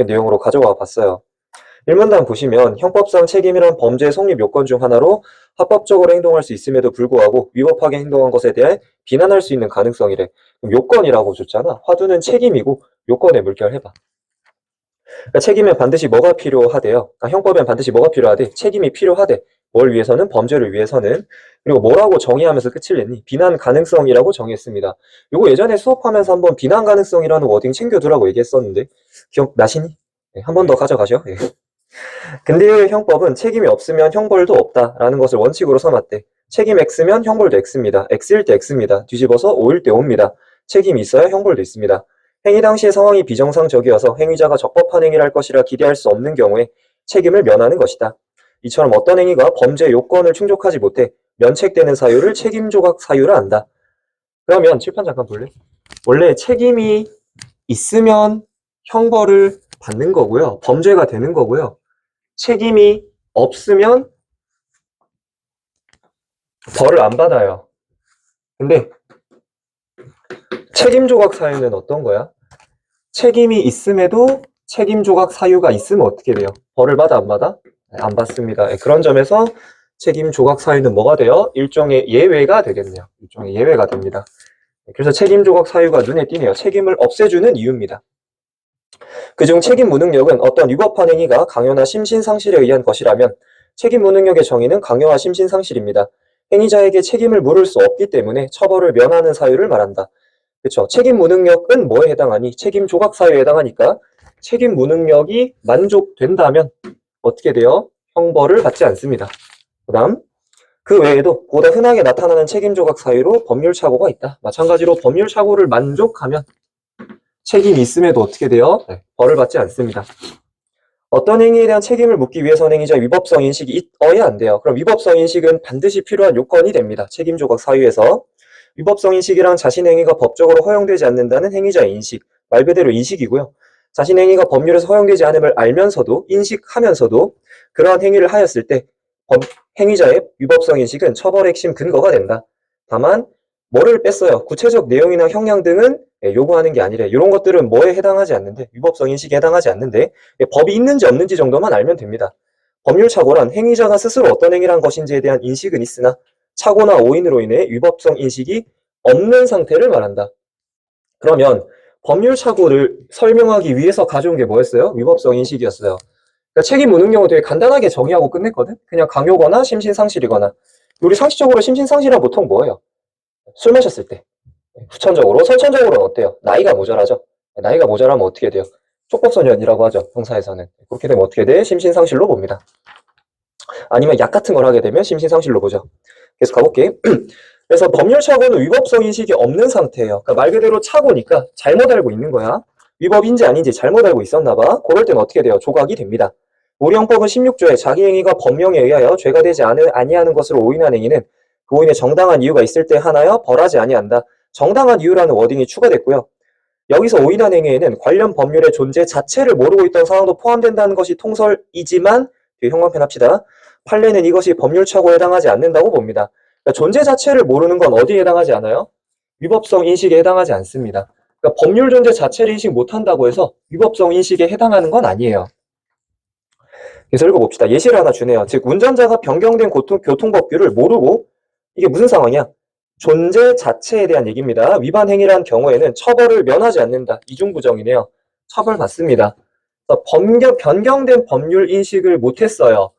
내용으로 가져와 봤어요. 1문단 보시면 형법상 책임이란 범죄 성립 요건 중 하나로 합법적으로 행동할 수 있음에도 불구하고 위법하게 행동한 것에 대해 비난할 수 있는 가능성이래. 그럼 요건이라고 줬잖아. 화두는 책임이고 요건에 물결해봐. 그러니까 책임엔 반드시 뭐가 필요하대요. 형법엔 반드시 뭐가 필요하대? 책임이 필요하대. 뭘 위해서는? 범죄를 위해서는. 그리고 뭐라고 정의하면서 끝을 냈니? 비난 가능성이라고 정의했습니다. 요거 예전에 수업하면서 한번 비난 가능성이라는 워딩 챙겨두라고 얘기했었는데 기억나시니? 네, 한 번 더 가져가죠. 네. 근대의 형법은 책임이 없으면 형벌도 없다라는 것을 원칙으로 삼았대. 책임 X면 형벌도 X입니다. X일 때 X입니다. 뒤집어서 O일 때 O입니다. 책임이 있어야 형벌도 있습니다. 행위 당시의 상황이 비정상적이어서 행위자가 적법한 행위를 할 것이라 기대할 수 없는 경우에 책임을 면하는 것이다. 이처럼 어떤 행위가 범죄 요건을 충족하지 못해 면책되는 사유를 책임조각 사유라 한다. 그러면 칠판 잠깐 볼래? 원래 책임이 있으면 형벌을 받는 거고요. 범죄가 되는 거고요. 책임이 없으면 벌을 안 받아요. 근데 책임조각 사유는 어떤 거야? 책임이 있음에도 책임조각 사유가 있으면 어떻게 돼요? 벌을 받아 안 받아? 안 받습니다. 그런 점에서 책임조각 사유는 뭐가 돼요? 일종의 예외가 되겠네요. 일종의 예외가 됩니다. 그래서 책임조각 사유가 눈에 띄네요. 책임을 없애주는 이유입니다. 그중 책임 무능력은 어떤 위법한 행위가 강요나 심신상실에 의한 것이라면 책임 무능력의 정의는 강요와 심신상실입니다. 행위자에게 책임을 물을 수 없기 때문에 처벌을 면하는 사유를 말한다. 그렇죠. 책임 무능력은 뭐에 해당하니? 책임 조각 사유에 해당하니까 책임 무능력이 만족된다면 어떻게 돼요? 형벌을 받지 않습니다. 그 다음 그 외에도 보다 흔하게 나타나는 책임 조각 사유로 법률 착오가 있다. 마찬가지로 법률 착오를 만족하면 책임이 있음에도 어떻게 돼요? 벌을 받지 않습니다. 어떤 행위에 대한 책임을 묻기 위해서는 행위자 위법성 인식이 있어야 안 돼요. 그럼 위법성 인식은 반드시 필요한 요건이 됩니다. 책임 조각 사유에서. 위법성 인식이란 자신의 행위가 법적으로 허용되지 않는다는 행위자의 인식, 말 그대로 인식이고요. 자신의 행위가 법률에서 허용되지 않음을 알면서도 인식하면서도 그러한 행위를 하였을 때 행위자의 위법성 인식은 처벌의 핵심 근거가 된다. 다만 뭐를 뺐어요? 구체적 내용이나 형량 등은 요구하는 게 아니래. 이런 것들은 뭐에 해당하지 않는데 위법성 인식에 해당하지 않는데 법이 있는지 없는지 정도만 알면 됩니다. 법률 착오란 행위자가 스스로 어떤 행위를 한 것인지에 대한 인식은 있으나 착오나 오인으로 인해 위법성 인식이 없는 상태를 말한다. 그러면 법률 착오를 설명하기 위해서 가져온 게 뭐였어요? 위법성 인식이었어요. 그러니까 책임 무능력은 되게 간단하게 정의하고 끝냈거든? 그냥 강요거나 심신상실이거나. 우리 상식적으로 심신상실은 보통 뭐예요? 술 마셨을 때. 후천적으로, 선천적으로는 어때요? 나이가 모자라죠? 나이가 모자라면 어떻게 돼요? 촉법소년이라고 하죠. 형사에서는. 그렇게 되면 어떻게 돼? 심신상실로 봅니다. 아니면 약 같은 걸 하게 되면 심신상실로 보죠. 계속 가볼게. 그래서 법률 착오는 위법성 인식이 없는 상태예요. 그러니까 말 그대로 착오니까 잘못 알고 있는 거야. 위법인지 아닌지 잘못 알고 있었나 봐. 그럴 때는 어떻게 돼요? 조각이 됩니다. 우리 형법은 16조에 자기 행위가 법령에 의하여 죄가 되지 아니하는 것으로 오인한 행위는 그 오인에 정당한 이유가 있을 때 하나여 벌하지 아니한다. 정당한 이유라는 워딩이 추가됐고요. 여기서 오인한 행위에는 관련 법률의 존재 자체를 모르고 있던 상황도 포함된다는 것이 통설이지만 형광펜 합시다. 판례는 이것이 법률 착오에 해당하지 않는다고 봅니다. 그러니까 존재 자체를 모르는 건 어디에 해당하지 않아요? 위법성 인식에 해당하지 않습니다. 그러니까 법률 존재 자체를 인식 못한다고 해서 위법성 인식에 해당하는 건 아니에요. 그래서 읽어봅시다. 예시를 하나 주네요. 즉 운전자가 변경된 교통법규를 모르고 이게 무슨 상황이야? 존재 자체에 대한 얘기입니다. 위반 행위란 경우에는 처벌을 면하지 않는다. 이중부정이네요. 처벌받습니다. 변경된 법률 인식을 못했어요.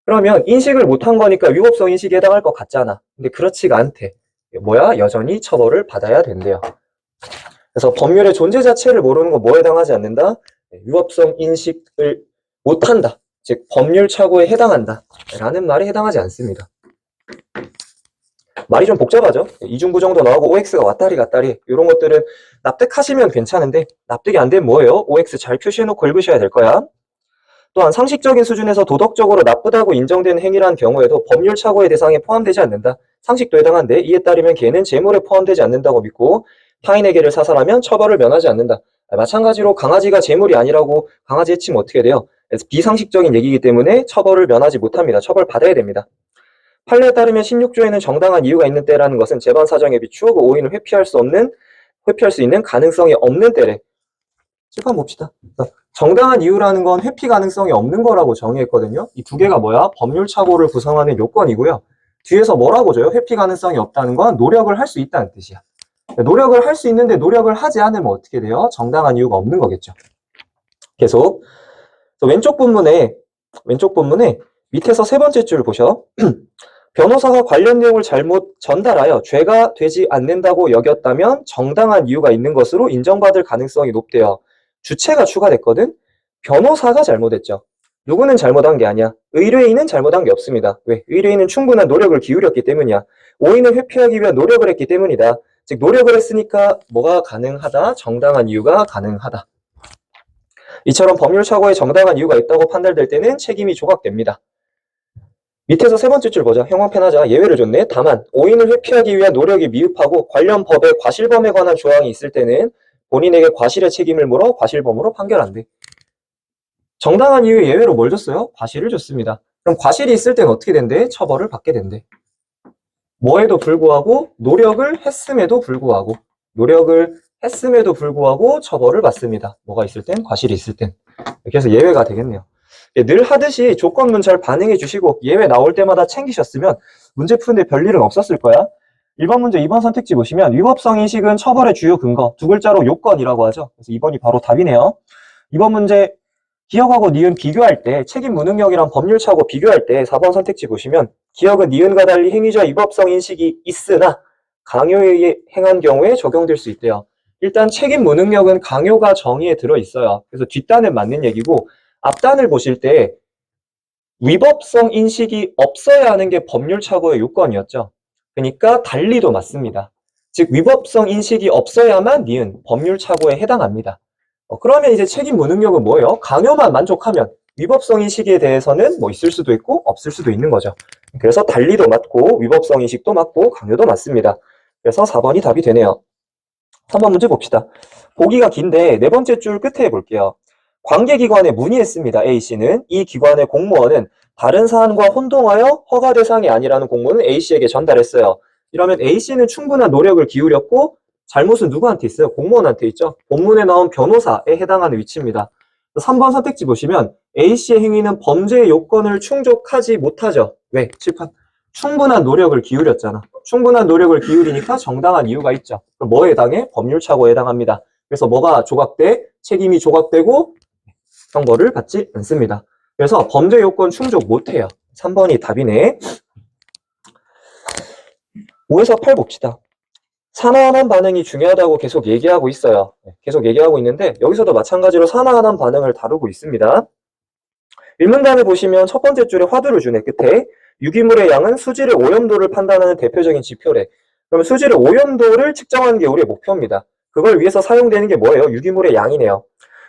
그러면 인식을 못한 거니까 위법성 인식에 해당할 것 같잖아. 근데 그렇지가 않대. 뭐야? 여전히 처벌을 받아야 된대요. 그래서 법률의 존재 자체를 모르는 건 뭐에 해당하지 않는다? 위법성 인식을 못한다. 즉 법률 착오에 해당한다. 라는 말에 해당하지 않습니다. 말이 좀 복잡하죠? 이중부정도 나오고 OX가 왔다리 갔다리 이런 것들은 납득하시면 괜찮은데 납득이 안 되면 뭐예요? OX 잘 표시해놓고 읽으셔야 될 거야. 또한 상식적인 수준에서 도덕적으로 나쁘다고 인정되는 행위라는 경우에도 법률 착오의 대상에 포함되지 않는다. 상식도 해당한데 이에 따르면 걔는 재물에 포함되지 않는다고 믿고 타인에게를 사살하면 처벌을 면하지 않는다. 마찬가지로 강아지가 재물이 아니라고 강아지 해치면 어떻게 돼요? 그래서 비상식적인 얘기이기 때문에 처벌을 면하지 못합니다. 처벌 받아야 됩니다. 판례에 따르면 16조에는 정당한 이유가 있는 때라는 것은 재반 사정에 비추어 그 오인을 회피할 수 있는 가능성이 없는 때래. 칠판 봅시다. 정당한 이유라는 건 회피 가능성이 없는 거라고 정의했거든요. 이 두 개가 뭐야? 법률 착오를 구성하는 요건이고요. 뒤에서 뭐라고 줘요? 회피 가능성이 없다는 건 노력을 할 수 있다는 뜻이야. 노력을 할 수 있는데 노력을 하지 않으면 어떻게 돼요? 정당한 이유가 없는 거겠죠. 계속 왼쪽 본문에 밑에서 세 번째 줄 보셔. 변호사가 관련 내용을 잘못 전달하여 죄가 되지 않는다고 여겼다면 정당한 이유가 있는 것으로 인정받을 가능성이 높대요. 주체가 추가됐거든? 변호사가 잘못했죠. 누구는 잘못한 게 아니야. 의뢰인은 잘못한 게 없습니다. 왜? 의뢰인은 충분한 노력을 기울였기 때문이야. 오인을 회피하기 위한 노력을 했기 때문이다. 즉 노력을 했으니까 뭐가 가능하다? 정당한 이유가 가능하다. 이처럼 법률 착오에 정당한 이유가 있다고 판단될 때는 책임이 조각됩니다. 밑에서 세 번째 줄 보자. 형광펜 하자. 예외를 줬네. 다만 오인을 회피하기 위한 노력이 미흡하고 관련 법에 과실범에 관한 조항이 있을 때는 본인에게 과실의 책임을 물어 과실범으로 판결한대. 정당한 이유의 예외로 뭘 줬어요? 과실을 줬습니다. 그럼 과실이 있을 때는 어떻게 된대? 처벌을 받게 된대. 뭐에도 불구하고 노력을 했음에도 불구하고 처벌을 받습니다. 뭐가 있을 땐? 과실이 있을 땐. 그래서 예외가 되겠네요. 늘 하듯이 조건문 잘 반응해 주시고 예외 나올 때마다 챙기셨으면 문제 푸는데 별일은 없었을 거야. 1번 문제 2번 선택지 보시면 위법성 인식은 처벌의 주요 근거, 두 글자로 요건이라고 하죠. 그래서 2번이 바로 답이네요. 2번 문제 기억하고 니은 비교할 때 책임 무능력이랑 법률착오 비교할 때 4번 선택지 보시면 기억은 니은과 달리 행위자 위법성 인식이 있으나 강요에 의해 행한 경우에 적용될 수 있대요. 일단 책임 무능력은 강요가 정의에 들어있어요. 그래서 뒷단은 맞는 얘기고 앞단을 보실 때 위법성 인식이 없어야 하는 게 법률착오의 요건이었죠. 그러니까 달리도 맞습니다. 즉 위법성 인식이 없어야만 니은 법률착오에 해당합니다. 그러면 이제 책임 무능력은 뭐예요? 강요만 만족하면 위법성 인식에 대해서는 뭐 있을 수도 있고 없을 수도 있는 거죠. 그래서 달리도 맞고 위법성 인식도 맞고 강요도 맞습니다. 그래서 4번이 답이 되네요. 3번 문제 봅시다. 보기가 긴데 네 번째 줄 끝에 볼게요. 관계기관에 문의했습니다. A씨는 이 기관의 공무원은 다른 사안과 혼동하여 허가 대상이 아니라는 공문을 A씨에게 전달했어요. 이러면 A씨는 충분한 노력을 기울였고 잘못은 누구한테 있어요? 공무원한테 있죠. 본문에 나온 변호사에 해당하는 위치입니다. 3번 선택지 보시면 A씨의 행위는 범죄의 요건을 충족하지 못하죠. 왜? 칠판. 충분한 노력을 기울였잖아. 충분한 노력을 기울이니까 정당한 이유가 있죠. 그럼 뭐에 해당해? 법률착오에 해당합니다. 그래서 뭐가 조각돼? 책임이 조각되고 형벌을 받지 않습니다. 그래서 범죄 요건 충족 못해요. 3번이 답이네. 5에서 8 봅시다. 산화환원 반응이 중요하다고 계속 얘기하고 있어요. 계속 얘기하고 있는데 여기서도 마찬가지로 산화환원 반응을 다루고 있습니다. 1문단을 보시면 첫 번째 줄에 화두를 주네. 끝에 유기물의 양은 수질의 오염도를 판단하는 대표적인 지표래. 그럼 수질의 오염도를 측정하는 게 우리의 목표입니다. 그걸 위해서 사용되는 게 뭐예요? 유기물의 양이네요.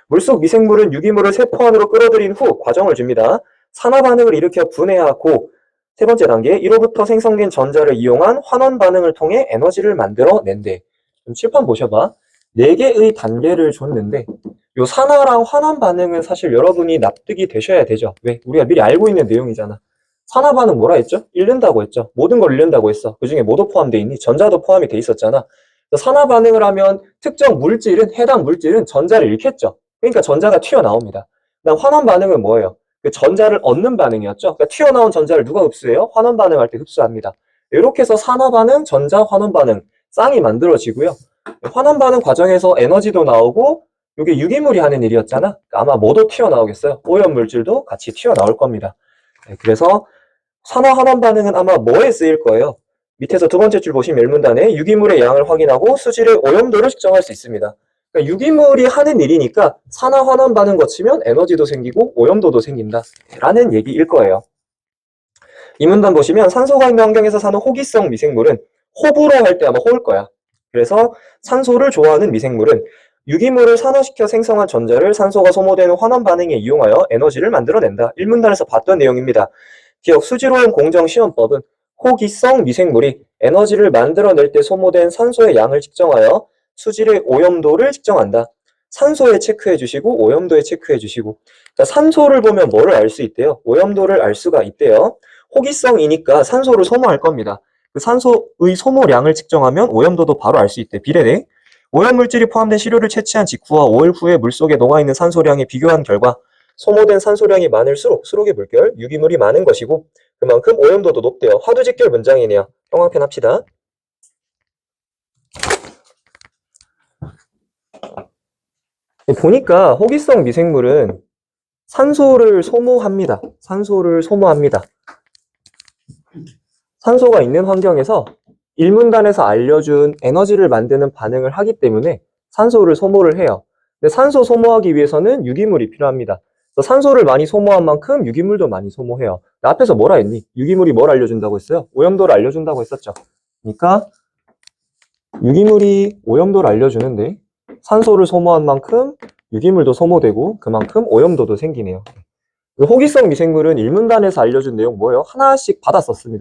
물속 미생물은 유기물을 세포 안으로 끌어들인 후 과정을 줍니다. 산화 반응을 일으켜 분해하고 세 번째 단계, 이로부터 생성된 전자를 이용한 환원 반응을 통해 에너지를 만들어낸대. 좀 칠판 보셔봐. 4개의 단계를 줬는데 요 산화랑 환원 반응은 사실 여러분이 납득이 되셔야 되죠. 왜? 우리가 미리 알고 있는 내용이잖아. 산화 반응 뭐라 했죠? 잃는다고 했죠. 모든 걸 잃는다고 했어. 그 중에 뭐도 포함돼 있니? 전자도 포함이 돼 있었잖아. 산화 반응을 하면 특정 물질은 해당 물질은 전자를 잃겠죠. 그러니까 전자가 튀어나옵니다. 그다음 환원 반응은 뭐예요? 그 전자를 얻는 반응이었죠. 그러니까 튀어나온 전자를 누가 흡수해요? 환원 반응할 때 흡수합니다. 이렇게 해서 산화 반응, 전자, 환원 반응 쌍이 만들어지고요. 환원 반응 과정에서 에너지도 나오고 이게 유기물이 하는 일이었잖아. 아마 뭐도 튀어나오겠어요? 오염 물질도 같이 튀어나올 겁니다. 그래서 산화 환원 반응은 아마 뭐에 쓰일 거예요? 밑에서 두 번째 줄 보시면 일문단에 유기물의 양을 확인하고 수질의 오염도를 측정할 수 있습니다. 그러니까 유기물이 하는 일이니까 산화 환원 반응 거치면 에너지도 생기고 오염도도 생긴다 라는 얘기일 거예요. 이 문단 보시면 산소가 있는 환경에서 사는 호기성 미생물은 호불호 할 때 아마 호일 거야. 그래서 산소를 좋아하는 미생물은 유기물을 산화시켜 생성한 전자를 산소가 소모되는 환원 반응에 이용하여 에너지를 만들어낸다. 1문단에서 봤던 내용입니다. 기억 수질오염 공정 시험법은 호기성 미생물이 에너지를 만들어낼 때 소모된 산소의 양을 측정하여 수질의 오염도를 측정한다. 산소에 체크해 주시고 오염도에 체크해 주시고. 자, 산소를 보면 뭐를 알 수 있대요? 오염도를 알 수가 있대요. 호기성이니까 산소를 소모할 겁니다. 그 산소의 소모량을 측정하면 오염도도 바로 알 수 있대. 비례네. 오염물질이 포함된 시료를 채취한 직후와 5일 후에 물속에 녹아있는 산소량에 비교한 결과 소모된 산소량이 많을수록 수록의 물결, 유기물이 많은 것이고 그만큼 오염도도 높대요. 화두직결 문장이네요. 형광펜 합시다. 보니까 호기성 미생물은 산소를 소모합니다. 산소를 소모합니다. 산소가 있는 환경에서 일문단에서 알려준 에너지를 만드는 반응을 하기 때문에 산소를 소모를 해요. 근데 산소 소모하기 위해서는 유기물이 필요합니다. 그래서 산소를 많이 소모한 만큼 유기물도 많이 소모해요. 앞에서 뭐라 했니? 유기물이 뭘 알려준다고 했어요? 오염도를 알려준다고 했었죠. 그러니까 유기물이 오염도를 알려주는데 산소를 소모한 만큼 유기물도 소모되고 그만큼 오염도도 생기네요. 호기성 미생물은 일문단에서 알려준 내용 뭐예요? 하나씩 받아 썼습니다.